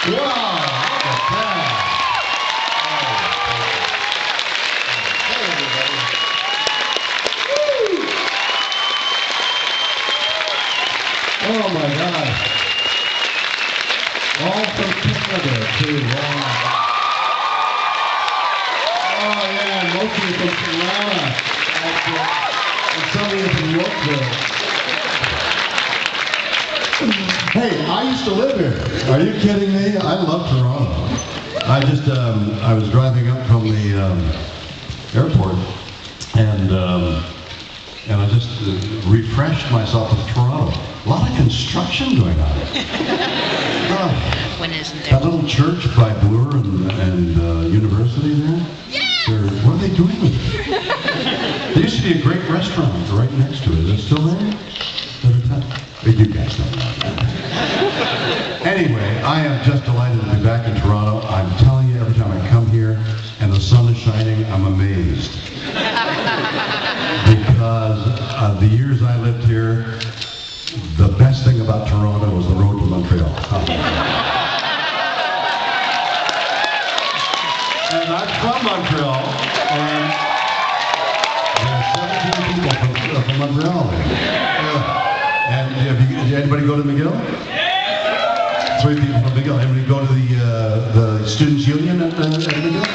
Wow, look at that. Hey, everybody. Woo. Oh, my God. All from Canada, too. Wow. Oh, yeah, mostly from Toronto. And some of you from Yorkville. Hey, I used to live here. Are you kidding me? I love Toronto. I was driving up from the airport, and I just refreshed myself with Toronto. A lot of construction going on. When isn't there? That little church by Bloor and University there. What are they doing with it? There used to be a great restaurant right next to it. Is it still there? You guys don't know. Anyway, I am just delighted to be back in Toronto. I'm telling you, every time I come here and the sun is shining, I'm amazed. Because the years I lived here, the best thing about Toronto was the road to Montreal. And I'm from Montreal, and there are 17 people from Montreal there. And did anybody go to McGill? 3 people from McGill. Anybody go to the Students' Union at McGill?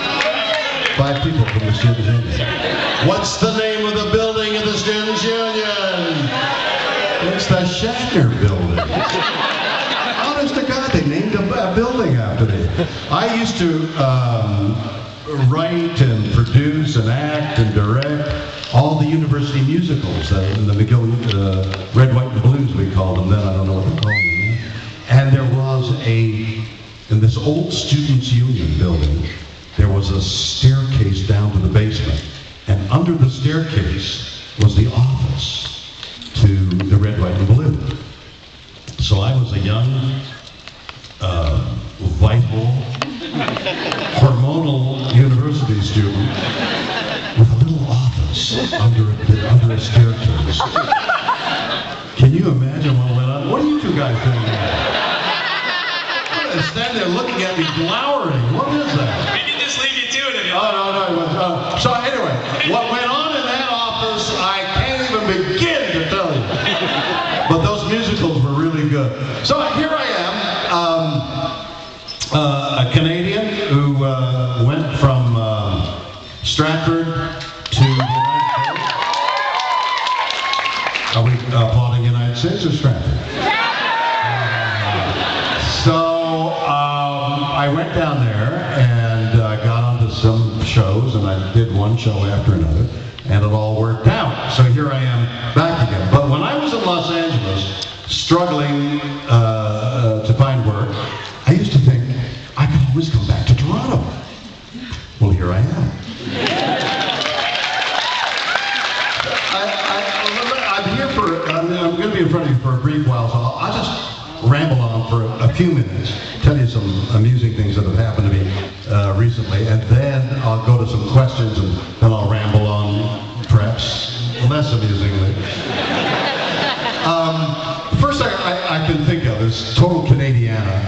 5 people from the Students' Union. What's the name of the building at the Students' Union? It's the Shatner building. Honest to God, they named a building after me. I used to write and produce and act and direct all the university musicals, the McGill Red, White, and Blues we called them then. I don't know what they call them. And there was in this old Students' Union building, there was a staircase down to the basement. And under the staircase was the office to the Red, White, and Blue. So I was a young, vital, hormonal university student with a little office under a staircase. Can you imagine what went on? What are you two guys doing there? They're standing there looking at me, glowering. What is that? We can just leave you to it if you like. No. So anyway, what went on in that office, I can't even begin to tell you. But those musicals were really good. So here I am, a Canadian who went from Stratford to the United States. Are we applauding United States or Stratford? So I went down there and got onto some shows, and I did one show after another, and it all worked out. So here I am back again. But when I was in Los Angeles, struggling to find work, I used to think I could always come back to Toronto. Well, here I am. I'm going to be in front of you for a brief while, so I'll just ramble on for a few minutes, tell you some amusing things that have happened to me recently, and then I'll go to some questions, and then I'll ramble on perhaps less amusingly. First thing I can think of is total Canadiana,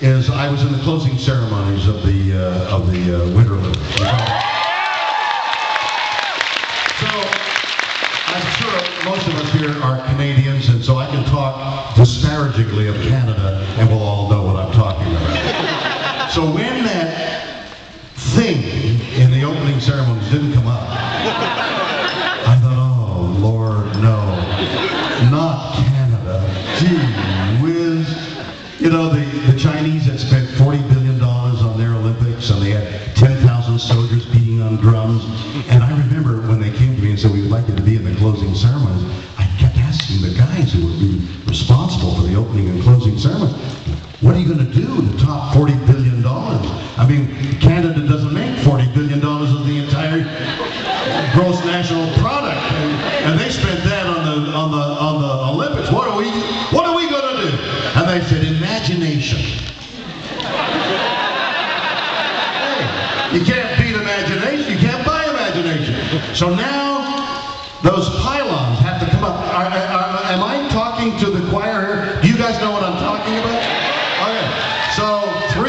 is I was in the closing ceremonies of the Winter Olympics. I'm sure most of us here are Canadians, and so I can talk disparagingly of Canada, and we'll all know what I'm talking about. So when that thing in the opening ceremonies didn't come up, I thought, oh, Lord, no, not Canada. Gee whiz. You know, the Chinese had spent $40 billion on their Olympics, and they had 10,000 soldiers beating on drums. And I remember when they came to me and said, we'd like you to be in the closing ceremonies, I kept asking the guys who would be responsible for the opening and closing ceremonies, what are you going to do to top $40 billion? I mean, Canada doesn't make $40 billion of the entire gross national product. And they spent that on the Olympics. What are we going to do? And they said, imagination. Hey, you can't beat imagination. You can't buy imagination. So now those pylons have to come up. Am I talking to the choir here? Do you guys know what I'm talking about? Okay. So 3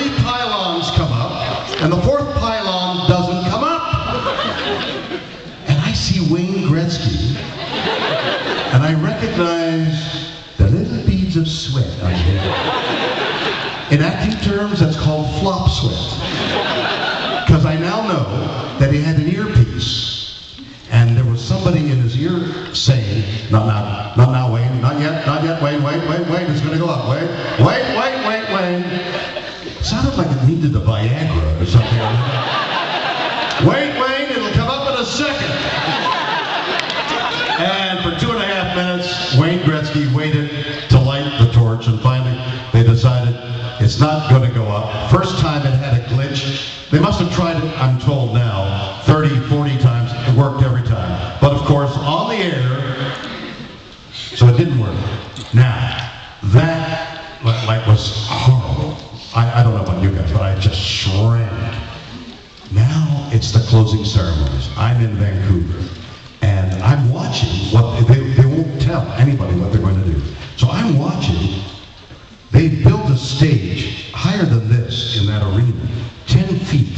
beads of sweat on his head. In acting terms, that's called flop sweat. Because I now know that he had an earpiece, and there was somebody in his ear saying, not now, Wayne, not yet, Wayne, wait, it's gonna go up, Wayne. It sounded like it needed a Viagra or something. Wait, it'll come up in a second. And for 2.5 minutes, Wayne Gretzky waited to light the torch, and finally they decided it's not going to go up. First time it had a glitch. They must have tried it, I'm told now, 30, 40 times. It worked every time. But of course, on the air, so it didn't work. Now, that was horrible. I don't know about you guys, but I just shrank. Now it's the closing ceremonies. I'm in Vancouver, and I'm watching what they won't tell anybody what they're going to do. So I'm watching. They built a stage higher than this in that arena, 10 feet,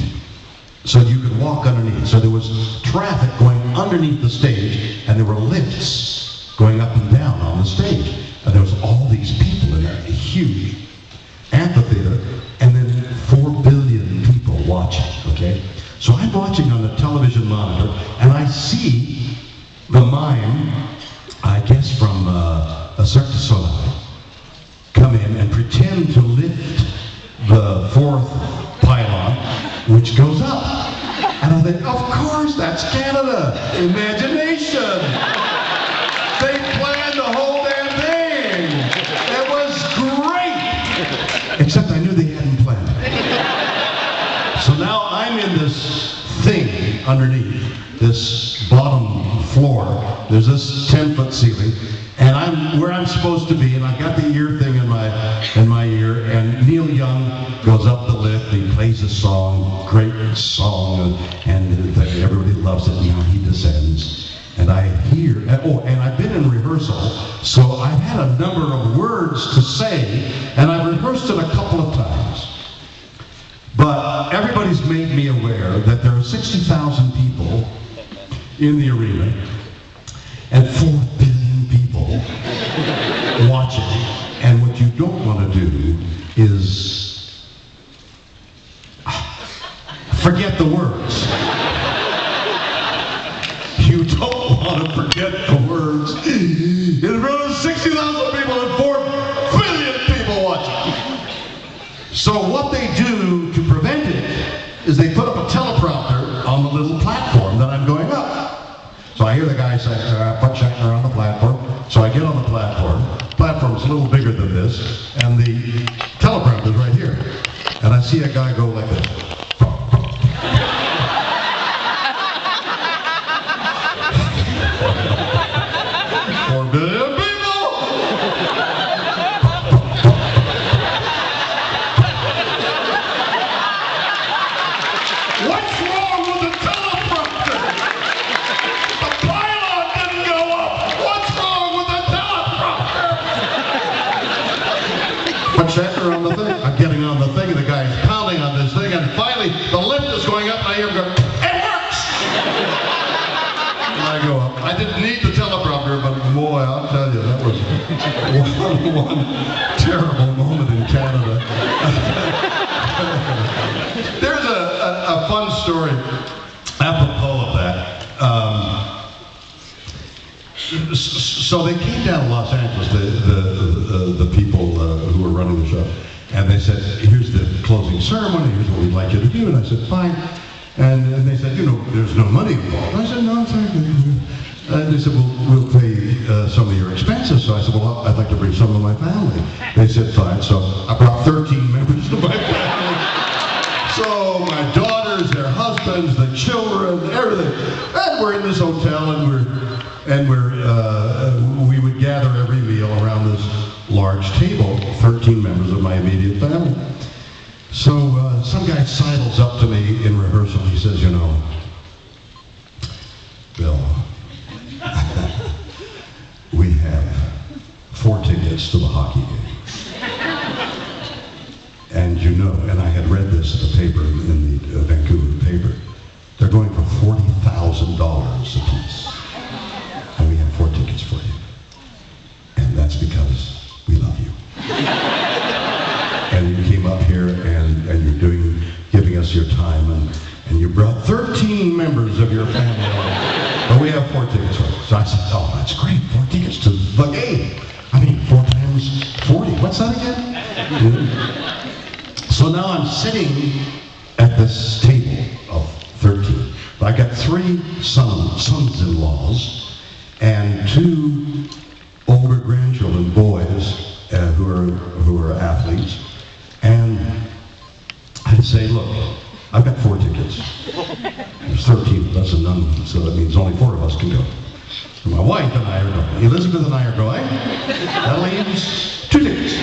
so you could walk underneath. So there was traffic going underneath the stage, and there were lifts going up and down on the stage. And there was all these people in that huge amphitheater, and then 4 billion people watching, okay? So I'm watching on the television monitor, and I see the mime, I guess from a Cirque du Soleil, come in and pretend to lift the 4th pylon, which goes up. And I think, of course, that's Canada. Imagination. They planned the whole damn thing. It was great. Except I knew they hadn't planned it. So now I'm in this thing underneath, this bottom floor. There's this 10-foot ceiling. And I'm where I'm supposed to be, and I've got the ear thing in my ear, and Neil Young goes up the lift, and he plays a song, great song, and everybody loves it, and now he descends. And I hear, and I've been in rehearsal, so I've had a number of words to say, and I've rehearsed it a couple of times. But everybody's made me aware that there are 60,000 people in the arena, and 4 billion people watching, and what you don't want to do is forget the words. You don't want to forget the words. In front of 60,000 people and 4 billion people watching. So what they do to prevent it is they put up a teleprompter on the little platform that I'm going up. So I hear the guy say, put Shatner on the platform. So I get on the platform. The platform's a little bigger than this, and the teleprompter's right here. And I see a guy go like this. 4 billion people! What's wrong with the teleprompter? The pylon didn't go up! What's wrong with the teleprompter? Put Shatner on the thing. I'm getting on the thing, and the guy's pounding on this thing, and finally the lift is going up, and I hear him go, it works! And I go up. I didn't need the teleprompter, but boy, I'll tell you, that was one terrible moment in Canada. There's a fun story apropos of that. So they came down to Los Angeles, the people who were running the show, and they said, here's the closing ceremony, here's what we'd like you to do. And I said, fine. And they said, you know, there's no money involved. And I said, no, it's okay. And they said, well, we'll pay some of your expenses. So I said, well, I'd like to bring some of my family. They said, fine. So I brought 13 members of my family. So my daughters, their husbands, the children, everything. And we're in this hotel, and we would gather every meal around this large table, 13 members of my immediate family. So some guy sidles up to me in rehearsal. He says, you know, Bill, we have 4 tickets to the hockey game. And you know, and I had read this in the paper, in the Vancouver paper, they're going for $40,000 a piece. And we have 4 tickets for you. And that's because we love you. And you came up here and you're giving us your time, and you brought 13 members of your family on. But we have 4 tickets for it. So I said, oh, that's great, 4 tickets to the game. I mean, 4 times 40, what's that again? So now I'm sitting at this table of 13. I got 3 sons-in-laws and 2 older grandchildren, boys, who are athletes. And I'd say, look, I've got 4 tickets. There's 13 of us and none, so that means only 4 of us can go. My wife and I are going. Elizabeth and I are going. That leaves 2 tickets.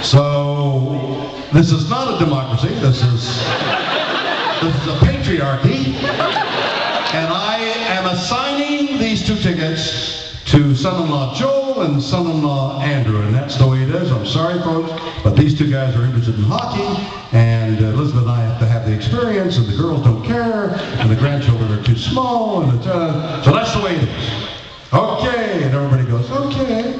So this is not a democracy. This is a patriarchy. And I am assigning these 2 tickets to son-in-law Joel and son-in-law Andrew, and that's the way it is. I'm sorry, folks, but these 2 guys are interested in hockey, and Elizabeth and I have to have the experience, and the girls don't care, and the grandchildren are too small, and so that's the way it is. Okay, and everybody goes, okay.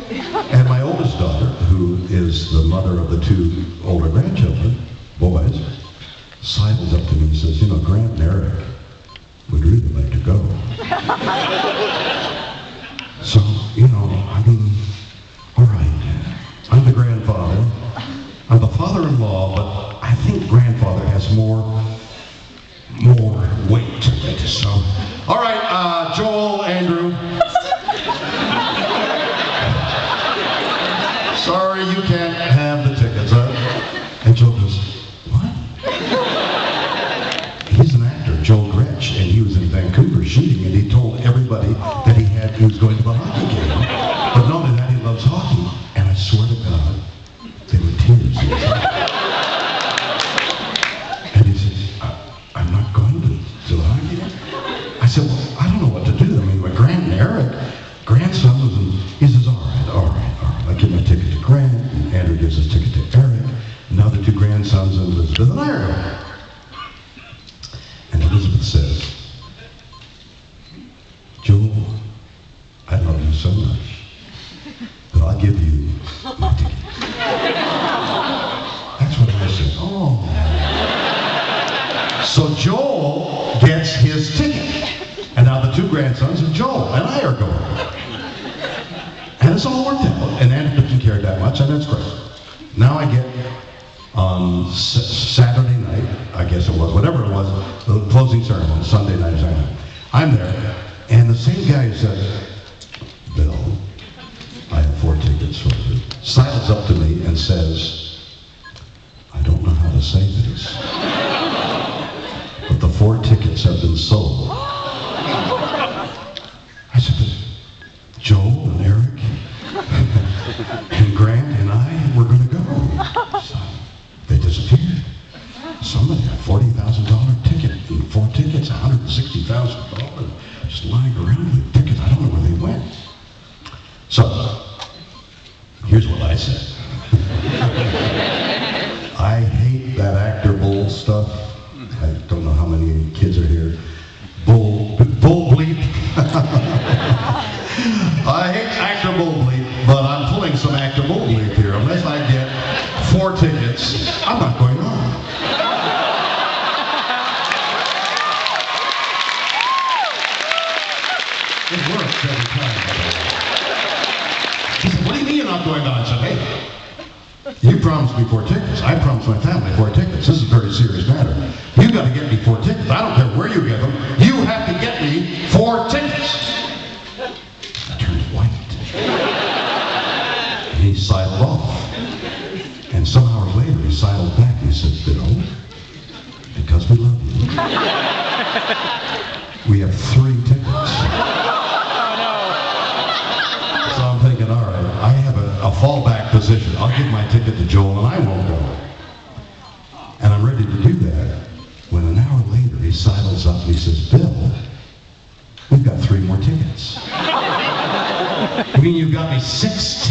And my oldest daughter, who is the mother of the 2 older grandchildren, boys, sidles up to me and says, you know, Grant and Eric would really like to go. So, you know, I mean, all right, I'm the grandfather, I'm the father-in-law, but I think grandfather has more weight to it, so. All right, Joel, Andrew. Sorry, you can't have the tickets. And Joel goes, what? He's an actor, Joel Gretsch, and he was in Vancouver shooting, and he told everybody that he was going to the hockey game. But not only that, he loves hockey. And I swear to God, they were tears. And he says, I'm not going to the hockey game. I said, well, I don't know what to do. I mean, my grandson was in, he says, all right. I give my ticket to Grant, and Andrew gives his ticket to Eric. And now the 2 grandsons and Elizabeth and I are going. And Elizabeth says, Joel, I love you so much, but I'll give you my ticket. That's what I said. Oh. So Joel gets his ticket. And now the 2 grandsons of Joel and I are going. And it's all worked out. And Andrew didn't care that much, and that's great. Now I get on Saturday night, I guess it was, whatever it was, the closing ceremony, Sunday night, Saturday night. I'm there, and the same guy who said, Bill, I have 4 tickets for you, sidles up to me and says, I don't know how to say this, but the 4 tickets have been sold. I said, Joel and Eric and Grant and I were going to go. So they disappeared. Somebody had a $40,000 ticket and 4 tickets, $160,000 just lying around with tickets. I don't know where they went. So here's what I said. I hate that actor bull stuff. I don't know how many kids are here. Bull bleep. I hate actor bull bleep, but I'm pulling some actor bull bleep here. Unless I get 4 tickets, I'm not going on. It works every time. He said, what do you mean you're not going on? I said, hey, you promised me 4 tickets. I promised my family 4 tickets. This is a very serious matter. You got to get me 4 tickets. I don't care where you get them. You have to get me 4 tickets. I turned white. And he sidled off. And some hours later, he sidled back and he said, Bill, because we love you, we have 3 tickets. So I'm thinking, all right, I have a fallback position. I'll give my ticket to Joel and I won't go. And I'm ready to do that when an hour later he sidles up and he says, Bill, we've got 3 more tickets. You mean you got me 6